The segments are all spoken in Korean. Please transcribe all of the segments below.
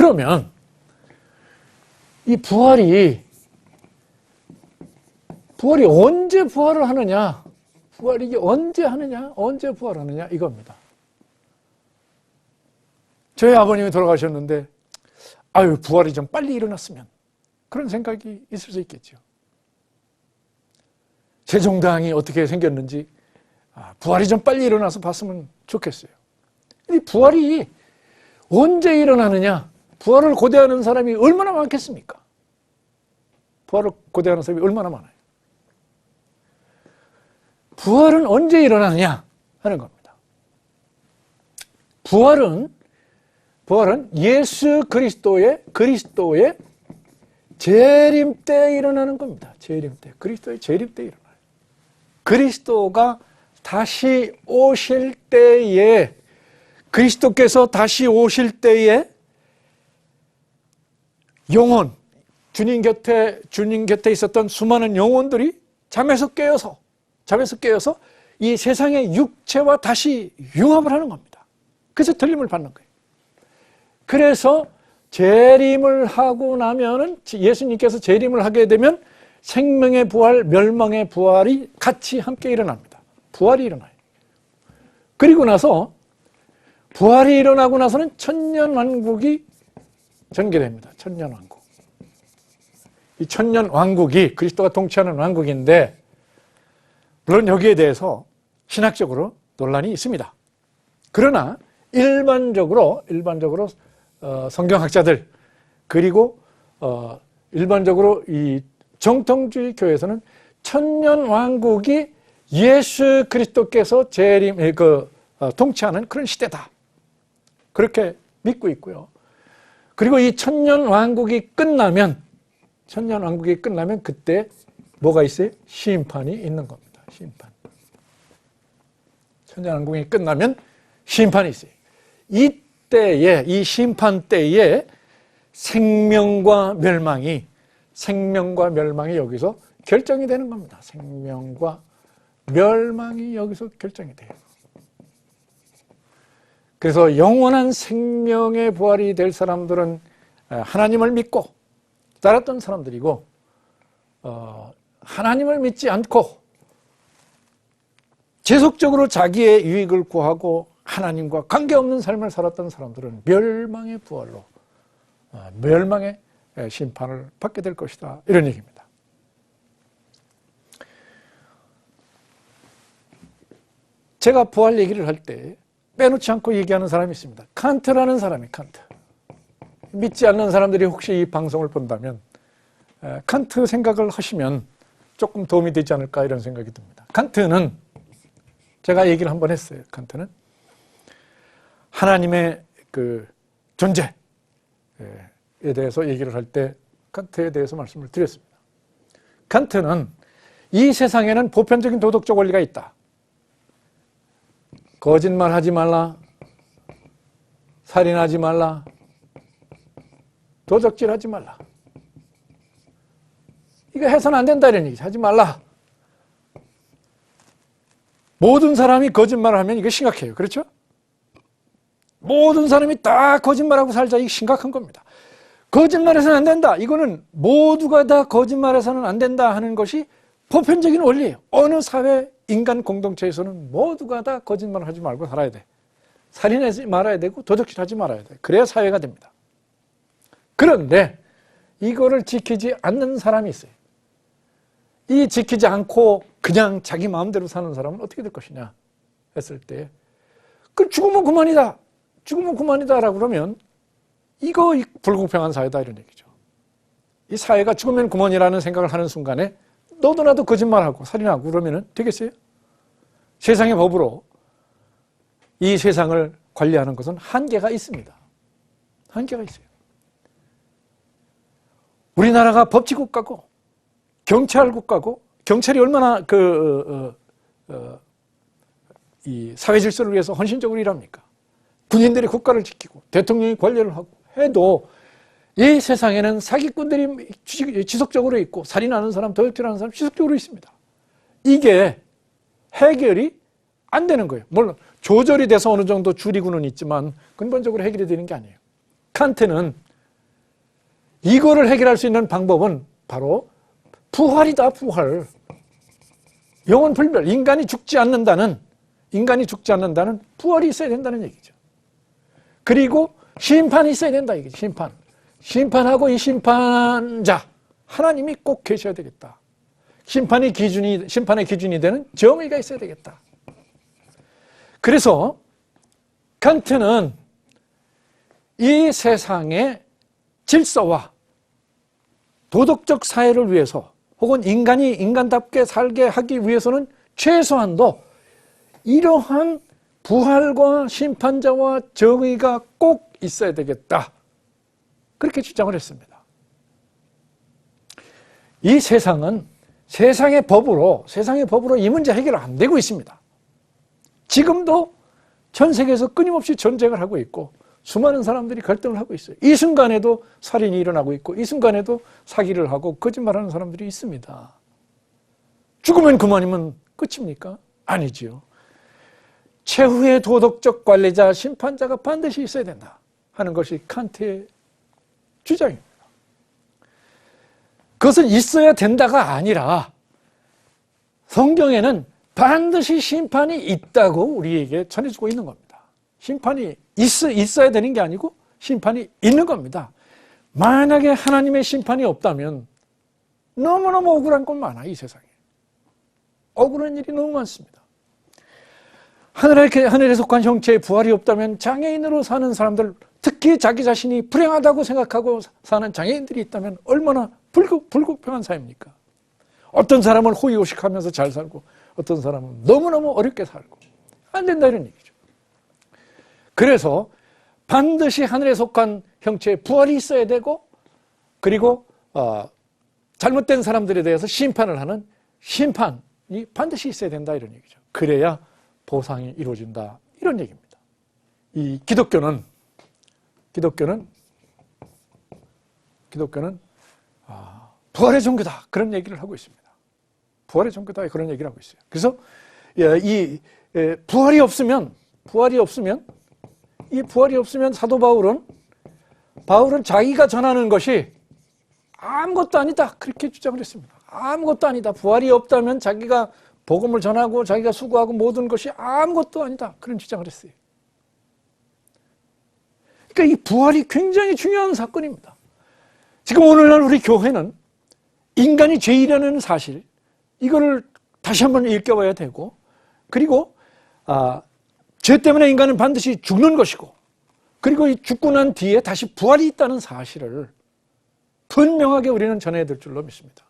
그러면 이 부활이 언제 부활을 하느냐? 부활이 이게 언제 하느냐? 언제 부활하느냐? 이겁니다. 저희 아버님이 돌아가셨는데 아유, 부활이 좀 빨리 일어났으면, 그런 생각이 있을 수 있겠죠. 세종대왕이 어떻게 생겼는지 부활이 좀 빨리 일어나서 봤으면 좋겠어요. 이 부활이 언제 일어나느냐? 부활을 고대하는 사람이 얼마나 많겠습니까? 부활을 고대하는 사람이 얼마나 많아요? 부활은 언제 일어나느냐 하는 겁니다. 부활은 예수 그리스도의 재림 때 일어나는 겁니다. 재림 때. 그리스도의 재림 때 일어나요. 그리스도가 다시 오실 때에, 그리스도께서 다시 오실 때에 영혼, 주님 곁에 있었던 수많은 영혼들이 잠에서 깨어서 이 세상의 육체와 다시 융합을 하는 겁니다. 그래서 들림을 받는 거예요. 그래서 재림을 하고 나면은, 예수님께서 재림을 하게 되면 생명의 부활, 멸망의 부활이 같이 함께 일어납니다. 부활이 일어나요. 그리고 나서 부활이 일어나고 나서는 천년왕국이 전개됩니다. 천년왕국. 이 천년왕국이 그리스도가 통치하는 왕국인데, 물론 여기에 대해서 신학적으로 논란이 있습니다. 그러나 일반적으로 성경학자들, 그리고 일반적으로 이 정통주의 교회에서는 천년왕국이 예수 그리스도께서 통치하는 그런 시대다, 그렇게 믿고 있고요. 그리고 이 천년왕국이 끝나면 그때 뭐가 있어요? 심판이 있는 겁니다. 심판. 천년왕국이 끝나면 심판이 있어요. 이때에, 이 심판 때에 생명과 멸망이 여기서 결정이 되는 겁니다. 생명과 멸망이 여기서 결정이 돼요. 그래서 영원한 생명의 부활이 될 사람들은 하나님을 믿고 따랐던 사람들이고, 하나님을 믿지 않고 계속적으로 자기의 유익을 구하고 하나님과 관계없는 삶을 살았던 사람들은 멸망의 부활로, 멸망의 심판을 받게 될 것이다, 이런 얘기입니다. 제가 부활 얘기를 할 때 빼놓지 않고 얘기하는 사람이 있습니다. 칸트라는 사람이, 칸트. 믿지 않는 사람들이 혹시 이 방송을 본다면 칸트 생각을 하시면 조금 도움이 되지 않을까, 이런 생각이 듭니다. 칸트는, 제가 얘기를 한번 했어요. 칸트는 하나님의 그 존재에 대해서 얘기를 할 때 칸트에 대해서 말씀을 드렸습니다. 칸트는 이 세상에는 보편적인 도덕적 원리가 있다. 거짓말하지 말라, 살인하지 말라, 도적질하지 말라. 이거 해서는 안 된다, 이런 얘기죠. 하지 말라. 모든 사람이 거짓말을 하면 이거 심각해요. 그렇죠? 모든 사람이 다 거짓말하고 살자, 이게 심각한 겁니다. 거짓말해서는 안 된다. 이거는 모두가 다 거짓말해서는 안 된다 하는 것이 보편적인 원리예요. 어느 사회, 인간 공동체에서는 모두가 다 거짓말을 하지 말고 살아야 돼. 살인하지 말아야 되고 도적질하지 말아야 돼. 그래야 사회가 됩니다. 그런데 이거를 지키지 않는 사람이 있어요. 이 지키지 않고 그냥 자기 마음대로 사는 사람은 어떻게 될 것이냐 했을 때, 그 죽으면 그만이다. 죽으면 그만이다라고 그러면 이거 불공평한 사회다, 이런 얘기죠. 이 사회가 죽으면 그만이라는 생각을 하는 순간에 너도 나도 거짓말하고 살인하고 그러면 되겠어요? 세상의 법으로 이 세상을 관리하는 것은 한계가 있습니다. 한계가 있어요. 우리나라가 법치국가고 경찰국가고, 경찰이 얼마나 이 사회 질서를 위해서 헌신적으로 일합니까? 군인들이 국가를 지키고 대통령이 관리를 하고 해도 이 세상에는 사기꾼들이 지속적으로 있고, 살인하는 사람, 도둑질하는 사람 지속적으로 있습니다. 이게 해결이 안 되는 거예요. 물론 조절이 돼서 어느 정도 줄이고는 있지만 근본적으로 해결이 되는 게 아니에요. 칸트는 이거를 해결할 수 있는 방법은 바로 부활이다, 부활. 영원 불멸, 인간이 죽지 않는다는 부활이 있어야 된다는 얘기죠. 그리고 심판이 있어야 된다, 이게 심판. 심판하고 이 심판자, 하나님이 꼭 계셔야 되겠다. 심판의 기준이 되는 정의가 있어야 되겠다. 그래서 칸트는 이 세상의 질서와 도덕적 사회를 위해서 혹은 인간이 인간답게 살게 하기 위해서는 최소한도 이러한 부활과 심판자와 정의가 꼭 있어야 되겠다. 그렇게 주장을 했습니다. 이 세상은 세상의 법으로 이 문제 해결 안 되고 있습니다. 지금도 전 세계에서 끊임없이 전쟁을 하고 있고 수많은 사람들이 갈등을 하고 있어요. 이 순간에도 살인이 일어나고 있고 이 순간에도 사기를 하고 거짓말하는 사람들이 있습니다. 죽으면 그만이면 끝입니까? 아니지요. 최후의 도덕적 관리자, 심판자가 반드시 있어야 된다 하는 것이 칸트의 주장입니다. 그것은 있어야 된다가 아니라 성경에는 반드시 심판이 있다고 우리에게 전해주고 있는 겁니다. 심판이 있어야 되는 게 아니고 심판이 있는 겁니다. 만약에 하나님의 심판이 없다면 너무너무 억울한 건 많아, 이 세상에. 억울한 일이 너무 많습니다. 하늘에 속한 형체의 부활이 없다면 장애인으로 사는 사람들, 특히 자기 자신이 불행하다고 생각하고 사는 장애인들이 있다면 얼마나 불공평한 사회입니까? 어떤 사람은 호의호식하면서 잘 살고 어떤 사람은 너무너무 어렵게 살고 안 된다, 이런 얘기죠. 그래서 반드시 하늘에 속한 형체의 부활이 있어야 되고, 그리고 잘못된 사람들에 대해서 심판을 하는 심판이 반드시 있어야 된다, 이런 얘기죠. 그래야 보상이 이루어진다, 이런 얘기입니다. 이 기독교는 부활의 종교다, 그런 얘기를 하고 있습니다. 부활의 종교다, 그런 얘기를 하고 있어요. 그래서 이 부활이 없으면 사도 바울은 자기가 전하는 것이 아무것도 아니다, 그렇게 주장을 했습니다. 아무것도 아니다. 부활이 없다면 자기가 복음을 전하고 자기가 수고하고 모든 것이 아무것도 아니다, 그런 주장을 했어요. 그러니까 이 부활이 굉장히 중요한 사건입니다. 지금 오늘날 우리 교회는 인간이 죄인이라는 사실, 이거를 다시 한번 일깨워야 되고, 그리고 죄 때문에 인간은 반드시 죽는 것이고, 그리고 이 죽고 난 뒤에 다시 부활이 있다는 사실을 분명하게 우리는 전해야 될 줄로 믿습니다.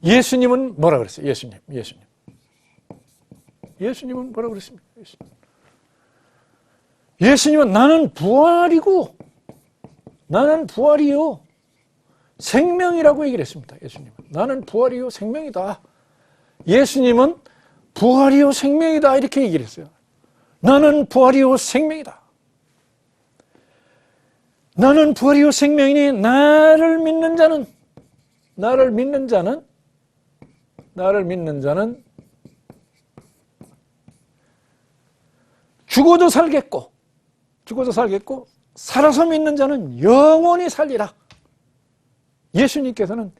예수님은 뭐라 그랬어요? 예수님은 뭐라 그랬습니까? 예수님은 나는 부활이요 생명이라고 얘기를 했습니다. 예수님은 나는 부활이요 생명이다. 예수님은 부활이요 생명이다, 이렇게 얘기를 했어요. 나는 부활이요 생명이다. 나는 부활이요 생명이니 나를 믿는 자는 죽어도 살겠고 살아서 믿는 자는 영원히 살리라. 예수님께서는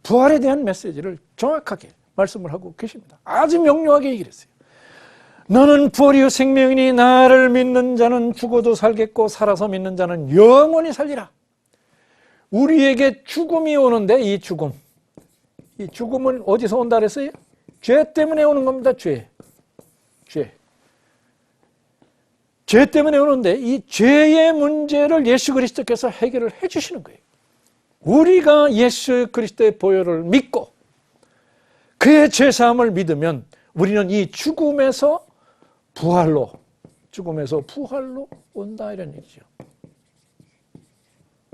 부활에 대한 메시지를 정확하게 말씀을 하고 계십니다. 아주 명료하게 얘기를 했어요. 너는 부활이요 생명이니 나를 믿는 자는 죽어도 살겠고 살아서 믿는 자는 영원히 살리라. 우리에게 죽음이 오는데 이 죽음은 어디서 온다 그랬어요? 죄 때문에 오는 겁니다. 죄 때문에 오는데 이 죄의 문제를 예수 그리스도께서 해결을 해 주시는 거예요. 우리가 예수 그리스도의 보혈을 믿고 그의 죄사함을 믿으면 우리는 이 죽음에서 부활로 온다, 이런 얘기죠.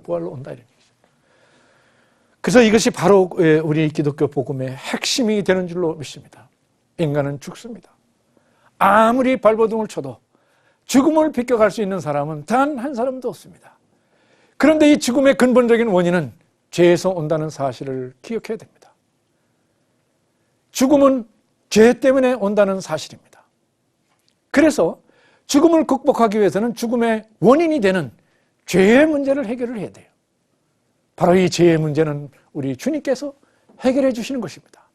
부활로 온다, 이런 얘기죠. 그래서 이것이 바로 우리 기독교 복음의 핵심이 되는 줄로 믿습니다. 인간은 죽습니다. 아무리 발버둥을 쳐도 죽음을 비껴갈 수 있는 사람은 단 한 사람도 없습니다. 그런데 이 죽음의 근본적인 원인은 죄에서 온다는 사실을 기억해야 됩니다. 죽음은 죄 때문에 온다는 사실입니다. 그래서 죽음을 극복하기 위해서는 죽음의 원인이 되는 죄의 문제를 해결을 해야 돼요. 바로 이 죄의 문제는 우리 주님께서 해결해 주시는 것입니다.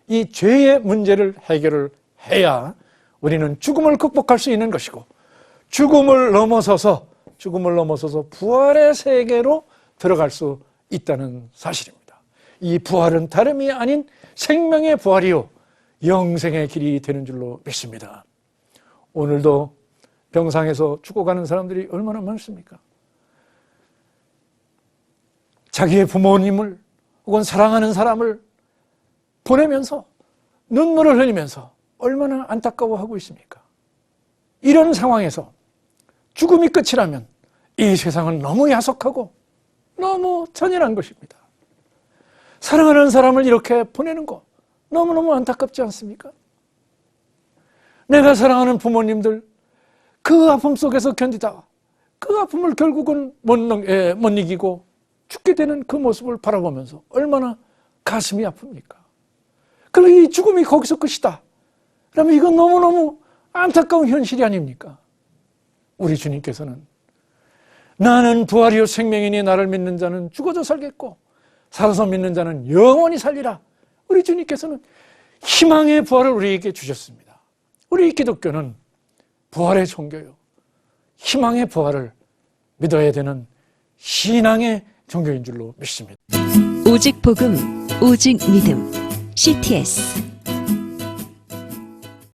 이 죄의 문제를 해결을 해야 우리는 죽음을 극복할 수 있는 것이고 죽음을 넘어서서 부활의 세계로 들어갈 수 있다는 사실입니다. 이 부활은 다름이 아닌 생명의 부활이요 영생의 길이 되는 줄로 믿습니다. 오늘도 병상에서 죽어가는 사람들이 얼마나 많습니까? 자기의 부모님을 혹은 사랑하는 사람을 보내면서 눈물을 흘리면서 얼마나 안타까워하고 있습니까? 이런 상황에서 죽음이 끝이라면 이 세상은 너무 야속하고 너무 잔인한 것입니다. 사랑하는 사람을 이렇게 보내는 거 너무너무 안타깝지 않습니까? 내가 사랑하는 부모님들 그 아픔 속에서 견디다가 그 아픔을 결국은 못 이기고 죽게 되는 그 모습을 바라보면서 얼마나 가슴이 아픕니까? 그리고 이 죽음이 거기서 끝이다. 그러면 이건 너무너무 안타까운 현실이 아닙니까? 우리 주님께서는 나는 부활이요 생명이니 나를 믿는 자는 죽어도 살겠고 살아서 믿는 자는 영원히 살리라. 우리 주님께서는 희망의 부활을 우리에게 주셨습니다. 우리 기독교는 부활의 종교요. 희망의 부활을 믿어야 되는 신앙의 종교인 줄로 믿습니다. 오직 복음, 오직 믿음. CTS